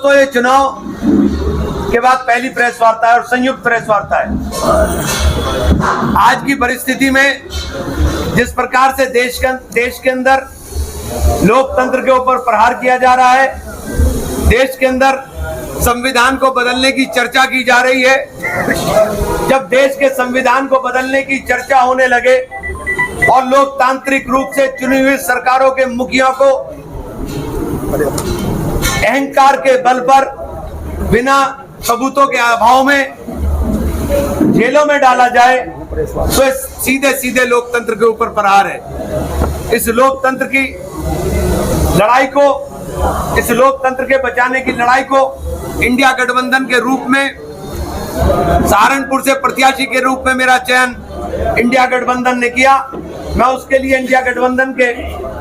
दोस्तों, ये चुनाव के बाद पहली प्रेस वार्ता है और संयुक्त प्रेस वार्ता है। आज की परिस्थिति में जिस प्रकार से देश के अंदर लोकतंत्र के ऊपर प्रहार किया जा रहा है, देश के अंदर संविधान को बदलने की चर्चा की जा रही है, जब देश के संविधान को बदलने की चर्चा होने लगे और लोकतांत्रिक रूप से चुनी हुई सरकारों के मुखिया को अहंकार के बल पर बिना सबूतों के अभाव में जेलों में डाला जाए, तो सीधे सीधे लोकतंत्र के ऊपर प्रहार है। इस लोकतंत्र की लड़ाई को, इस लोकतंत्र के बचाने की लड़ाई को इंडिया गठबंधन के रूप में, सहारनपुर से प्रत्याशी के रूप में मेरा चयन इंडिया गठबंधन ने किया। मैं उसके लिए इंडिया गठबंधन के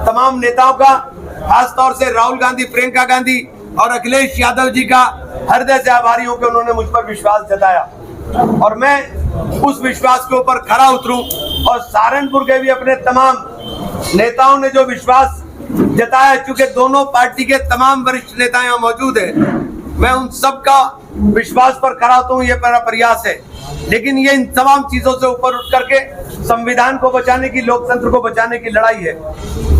तमाम नेताओं का, खासतौर से राहुल गांधी, प्रियंका गांधी और अखिलेश यादव जी का हृदय से आभारी हूं कि उन्होंने मुझ पर विश्वास जताया और मैं उस विश्वास के ऊपर खरा उतरूं। और सहारनपुर के भी अपने तमाम नेताओं ने जो विश्वास जताया, चूंकि दोनों पार्टी के तमाम वरिष्ठ नेता यहाँ मौजूद है, मैं उन सबका विश्वास पर खरा उतरूं, ये मेरा प्रयास है। लेकिन ये इन तमाम चीजों से ऊपर उठ करके संविधान को बचाने की, लोकतंत्र को बचाने की लड़ाई है।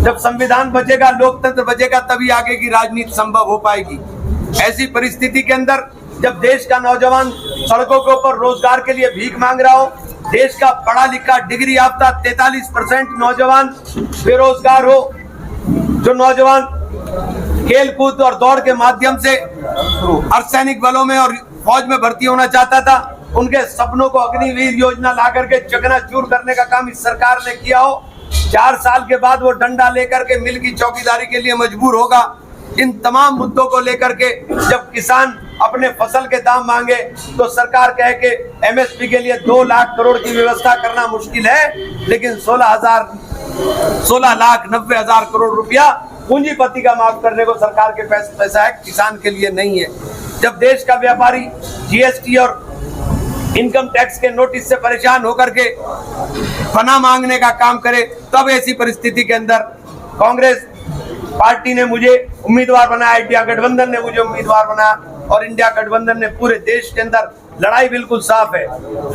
जब संविधान बचेगा, लोकतंत्र बचेगा, तभी आगे की राजनीति संभव हो पाएगी। ऐसी परिस्थिति के अंदर जब देश का नौजवान सड़कों के ऊपर रोजगार के लिए भीख मांग रहा हो, देश का पढ़ा लिखा डिग्री याफ्ता 43% नौजवान बेरोजगार हो, जो नौजवान खेल कूद और दौड़ के माध्यम से अर्धसैनिक बलों में और फौज में भर्ती होना चाहता था, उनके सपनों को अग्निवीर योजना ला करके चकनाचूर करने का काम इस सरकार ने किया हो। 4 साल के बाद वो डंडा लेकर के मिल की चौकीदारी के लिए मजबूर होगा। इन तमाम मुद्दों को लेकर के जब किसान अपने फसल के दाम मांगे, तो सरकार कहे कि एमएसपी के लिए 2 लाख करोड़ की व्यवस्था करना मुश्किल है, लेकिन 16,90,000 करोड़ रुपया पूंजीपति का माफ करने को सरकार के पैसा है, किसान के लिए नहीं है। जब देश का व्यापारी जीएसटी और इनकम टैक्स के नोटिस से परेशान होकर के पनाह मांगने का काम करे, तब ऐसी परिस्थिति के अंदर कांग्रेस पार्टी ने मुझे उम्मीदवार बनाया, इंडिया गठबंधन ने मुझे उम्मीदवार बनाया और इंडिया गठबंधन ने पूरे देश के अंदर लड़ाई बिल्कुल साफ है।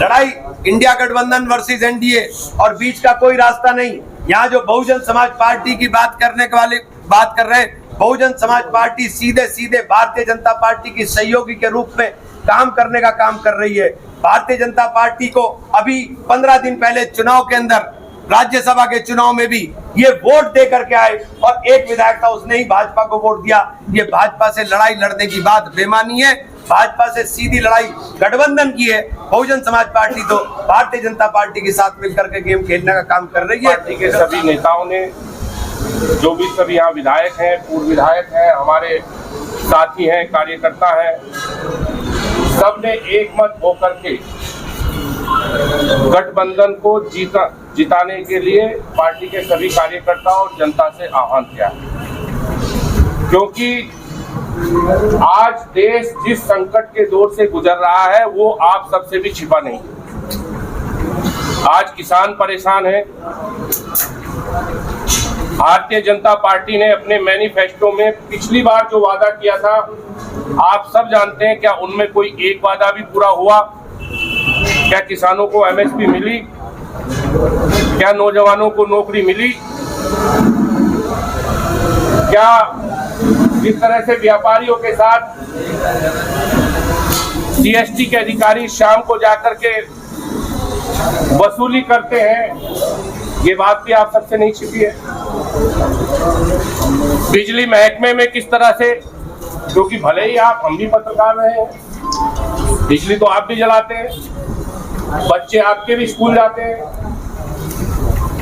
लड़ाई इंडिया गठबंधन वर्सेस एनडीए और बीच का कोई रास्ता नहीं। यहाँ जो बहुजन समाज पार्टी की बात कर रहे हैं, बहुजन समाज पार्टी सीधे सीधे भारतीय जनता पार्टी की सहयोगी के रूप में काम करने का काम कर रही है। भारतीय जनता पार्टी को अभी 15 दिन पहले चुनाव के अंदर, राज्यसभा के चुनाव में भी ये वोट दे करके आए और एक विधायक था, उसने ही भाजपा को वोट दिया। ये भाजपा से लड़ाई लड़ने की बात बेमानी है। भाजपा से सीधी लड़ाई गठबंधन की है। बहुजन समाज पार्टी तो भारतीय जनता पार्टी के साथ मिलकर के गेम खेलने का काम कर रही है। पार्टी के सभी नेताओं ने, जो भी सभी यहाँ विधायक हैं, पूर्व विधायक हैं, हमारे साथी हैं, कार्यकर्ता हैं, सबने एक मत होकर के गठबंधन को जिताने के लिए पार्टी के सभी कार्यकर्ताओं और जनता से आह्वान किया, क्योंकि आज देश जिस संकट के दौर से गुजर रहा है वो आप सबसे भी छिपा नहीं। आज किसान परेशान है। भारतीय जनता पार्टी ने अपने मैनिफेस्टो में पिछली बार जो वादा किया था, आप सब जानते हैं, क्या उनमें कोई एक वादा भी पूरा हुआ? क्या किसानों को एमएसपी मिली? क्या नौजवानों को नौकरी मिली? क्या जिस तरह से व्यापारियों के साथ जीएसटी के अधिकारी शाम को जाकर के वसूली करते हैं, ये बात भी आप सबसे नहीं छिपी है। बिजली महकमे में किस तरह से, क्योंकि भले ही हम भी पत्रकार रहे हैं, बिजली तो आप भी जलाते हैं, बच्चे आपके भी स्कूल जाते हैं,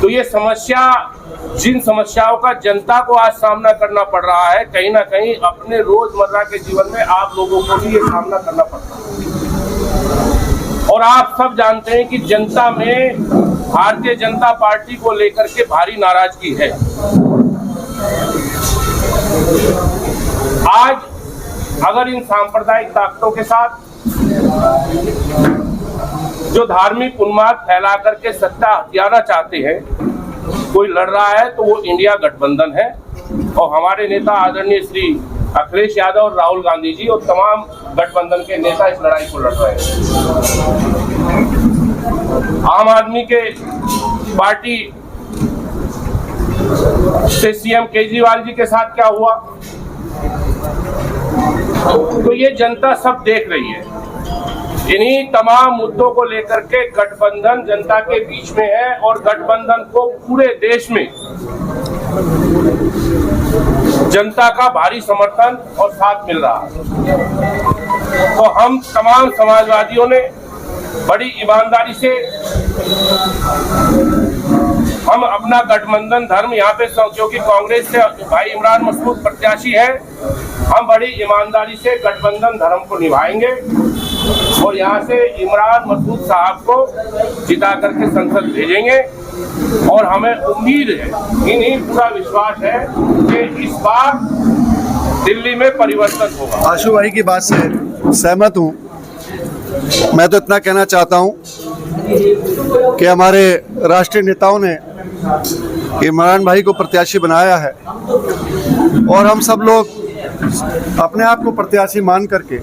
तो ये समस्या, जिन समस्याओं का जनता को आज सामना करना पड़ रहा है, कहीं ना कहीं अपने रोजमर्रा के जीवन में आप लोगों को भी ये सामना करना पड़ता है। और आप सब जानते हैं कि जनता में भारतीय जनता पार्टी को लेकर के भारी नाराजगी है। आज अगर इन सांप्रदायिक ताकतों के साथ जो धार्मिक उन्माद फैला करके सत्ता हथियाना चाहते हैं, कोई लड़ रहा है, तो वो इंडिया गठबंधन है। और हमारे नेता आदरणीय श्री अखिलेश यादव और राहुल गांधी जी और तमाम गठबंधन के नेता इस लड़ाई को लड़ रहे हैं। आम आदमी के पार्टी से सीएम केजरीवाल जी के साथ क्या हुआ, तो ये जनता सब देख रही है। इन्हीं तमाम मुद्दों को लेकर के गठबंधन जनता के बीच में है और गठबंधन को पूरे देश में जनता का भारी समर्थन और साथ मिल रहा है। तो हम तमाम समाजवादियों ने बड़ी ईमानदारी से हम अपना गठबंधन धर्म यहाँ पे, क्योंकि कांग्रेस से भाई इमरान मसूद प्रत्याशी है, हम बड़ी ईमानदारी से गठबंधन धर्म को निभाएंगे और यहाँ से इमरान मसूद साहब को जिता करके संसद भेजेंगे। और हमें उम्मीद है, इन्हीं पूरा विश्वास है कि इस बार दिल्ली में परिवर्तन होगा। आशु भाई की बात से सहमत हूँ। मैं तो इतना कहना चाहता हूँ कि हमारे राष्ट्रीय नेताओं ने इमरान भाई को प्रत्याशी बनाया है और हम सब लोग अपने आप को प्रत्याशी मान करके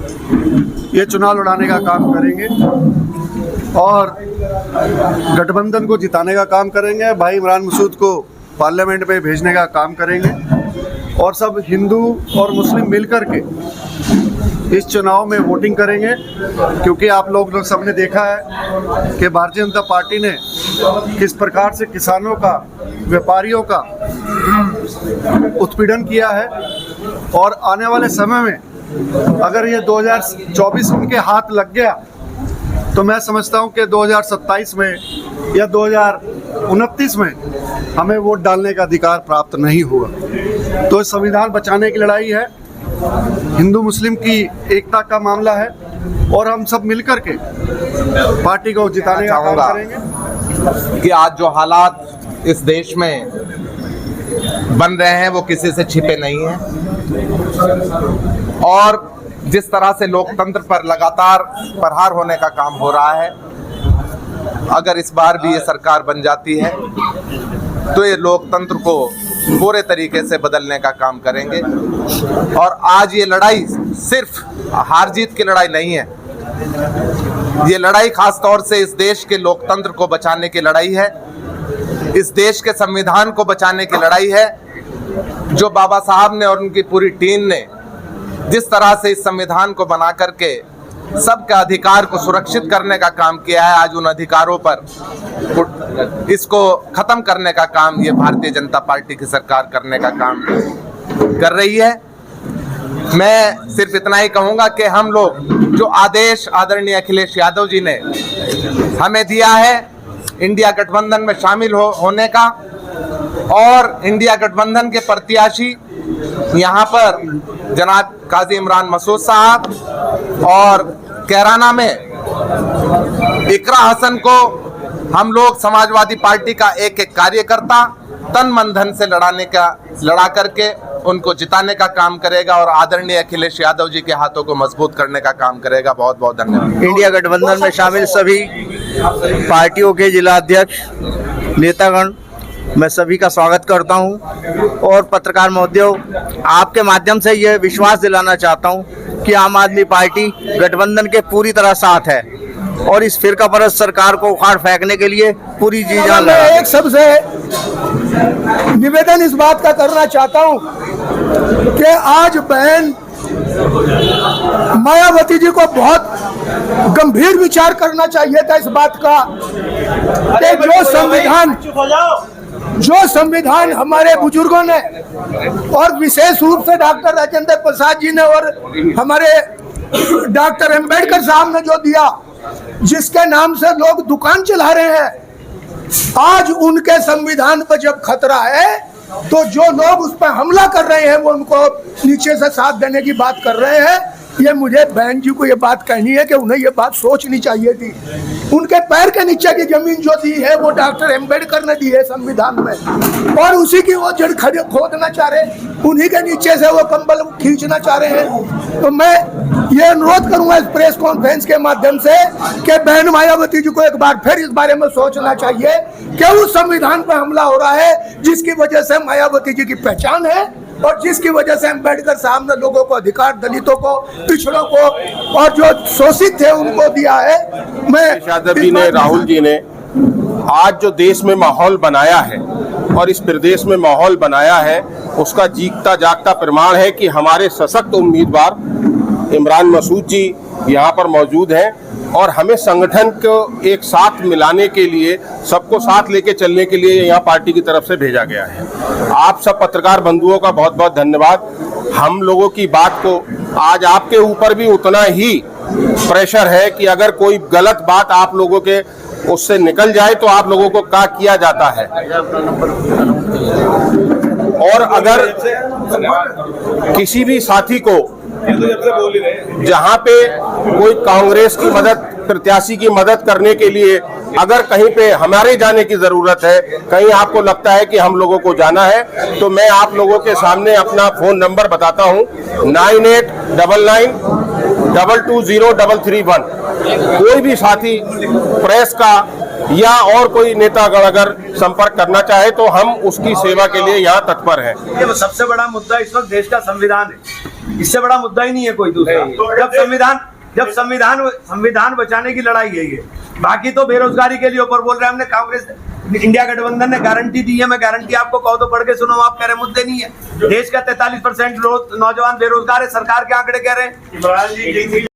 ये चुनाव लड़ाने का काम करेंगे और गठबंधन को जिताने का काम करेंगे। भाई इमरान मसूद को पार्लियामेंट में भेजने का काम करेंगे और सब हिंदू और मुस्लिम मिलकर के इस चुनाव में वोटिंग करेंगे, क्योंकि आप लोग सबने देखा है कि भारतीय जनता पार्टी ने किस प्रकार से किसानों का, व्यापारियों का उत्पीड़न किया है। और आने वाले समय में अगर ये 2024 उनके हाथ लग गया तो मैं समझता हूँ कि 2027 में या 2029 में हमें वोट डालने का अधिकार प्राप्त नहीं होगा। तो संविधान बचाने की लड़ाई है, हिंदू मुस्लिम की एकता का मामला है और हम सब मिलकर के पार्टी को जिताने का काम करेंगे। कि आज जो हालात इस देश में बन रहे हैं वो किसी से छिपे नहीं हैं और जिस तरह से लोकतंत्र पर लगातार प्रहार होने का काम हो रहा है, अगर इस बार भी ये सरकार बन जाती है तो ये लोकतंत्र को पूरे तरीके से बदलने का काम करेंगे। और आज ये लड़ाई सिर्फ हार जीत की लड़ाई नहीं है, ये लड़ाई खास तौर से इस देश के लोकतंत्र को बचाने की लड़ाई है, इस देश के संविधान को बचाने की लड़ाई है। जो बाबा साहब ने और उनकी पूरी टीम ने जिस तरह से इस संविधान को बना करके सबके अधिकार को सुरक्षित करने का काम किया है, आज उन अधिकारों पर इसको खत्म करने का काम ये भारतीय जनता पार्टी की सरकार करने का काम कर रही है। मैं सिर्फ इतना ही कहूंगा कि हम लोग जो आदेश आदरणीय अखिलेश यादव जी ने हमें दिया है इंडिया गठबंधन में शामिल होने का, और इंडिया गठबंधन के प्रत्याशी यहाँ पर जनाब काजी इमरान मसूद साहब और कैराना में इकरा हसन को हम लोग समाजवादी पार्टी का एक एक कार्यकर्ता तन मन धन से लड़ा करके उनको जिताने का काम करेगा और आदरणीय अखिलेश यादव जी के हाथों को मजबूत करने का काम करेगा। बहुत बहुत धन्यवाद। इंडिया गठबंधन में शामिल सभी पार्टियों के जिला अध्यक्ष, नेतागण, मैं सभी का स्वागत करता हूं और पत्रकार महोदयों, आपके माध्यम से यह विश्वास दिलाना चाहता हूं कि आम आदमी पार्टी गठबंधन के पूरी तरह साथ है और इस फिरकापरस्त सरकार को उखाड़ फेंकने के लिए पूरी जी जान लगा। मैं एक सबसे निवेदन इस बात का करना चाहता हूं कि आज बहन मायावती जी को बहुत गंभीर विचार करना चाहिए था इस बात का कि जो संविधान हमारे बुजुर्गों ने और विशेष रूप से डॉक्टर राजेंद्र प्रसाद जी ने और हमारे डॉक्टर अंबेडकर साहब ने जो दिया, जिसके नाम से लोग दुकान चला रहे हैं, आज उनके संविधान पर जब खतरा है तो जो लोग उस पर हमला कर रहे हैं वो उनको नीचे से साथ देने की बात कर रहे हैं। ये मुझे बहन जी को ये बात कहनी है कि उन्हें ये बात सोचनी चाहिए थी। उनके पैर के नीचे की जमीन जो दी है वो डॉक्टर अंबेडकर ने दी है संविधान में, और उसी की वो जड़ खोदना चाह रहे, उन्हीं के नीचे से वो कंबल खींचना चाह रहे हैं। तो मैं ये अनुरोध करूंगा इस प्रेस कॉन्फ्रेंस के माध्यम से कि बहन मायावती जी को एक बार फिर इस बारे में सोचना चाहिए कि उस संविधान पर हमला हो रहा है जिसकी वजह से मायावती जी की पहचान है और जिसकी वजह से अम्बेडकर साहब ने लोगों को अधिकार, दलितों को, पिछड़ों को और जो शोषित थे उनको दिया है। मैं यादव जी ने, राहुल जी ने आज जो देश में माहौल बनाया है और इस प्रदेश में माहौल बनाया है, उसका जीता जागता प्रमाण है कि हमारे सशक्त उम्मीदवार इमरान मसूद जी यहाँ पर मौजूद हैं और हमें संगठन को एक साथ मिलाने के लिए, सबको साथ लेके चलने के लिए यहाँ पार्टी की तरफ से भेजा गया है। आप सब पत्रकार बंधुओं का बहुत बहुत धन्यवाद। हम लोगों की बात को आज आपके ऊपर भी उतना ही प्रेशर है कि अगर कोई गलत बात आप लोगों के उससे निकल जाए तो आप लोगों को क्या किया जाता है। और अगर किसी भी साथी को जहां पे कोई कांग्रेस की मदद, प्रत्याशी की मदद करने के लिए अगर कहीं पे हमारे जाने की जरूरत है, कहीं आपको लगता है कि हम लोगों को जाना है, तो मैं आप लोगों के सामने अपना फोन नंबर बताता हूं 9899220331। कोई भी साथी प्रेस का या और कोई नेतागण अगर संपर्क करना चाहे तो हम उसकी सेवा के लिए यहाँ तत्पर हैं। ये सबसे बड़ा मुद्दा इस वक्त देश का संविधान है, इससे बड़ा मुद्दा ही नहीं है कोई दूसरा। जब संविधान बचाने की लड़ाई है ये, बाकी तो बेरोजगारी के लिए ऊपर बोल रहे हैं। हमने कांग्रेस इंडिया गठबंधन ने गारंटी दी है, मैं गारंटी आपको कहो तो पढ़ के सुनो, आप कह रहे मुद्दे नहीं है। देश का 43% नौजवान बेरोजगार है, सरकार के आंकड़े कह रहे हैं।